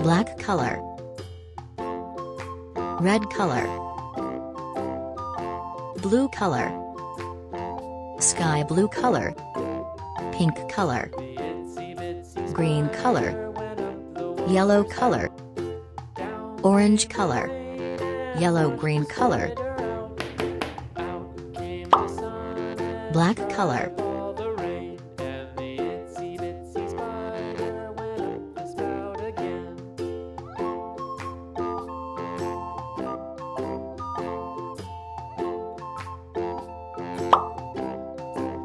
black color, red color, blue color, sky blue color, pink color, green color, yellow color, orange color, yellow-green color, black color,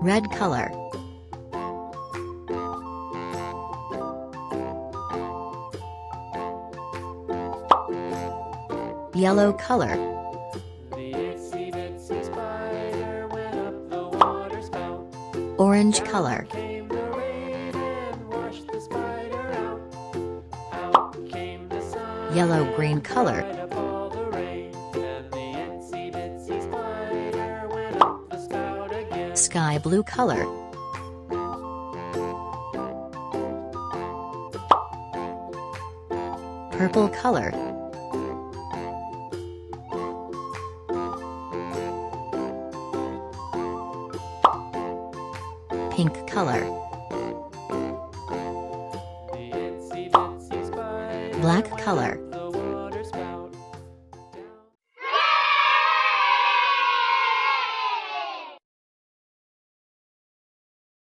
red color, yellow color, orange color, yellow-green color, sky blue color, purple color, pink color, black color,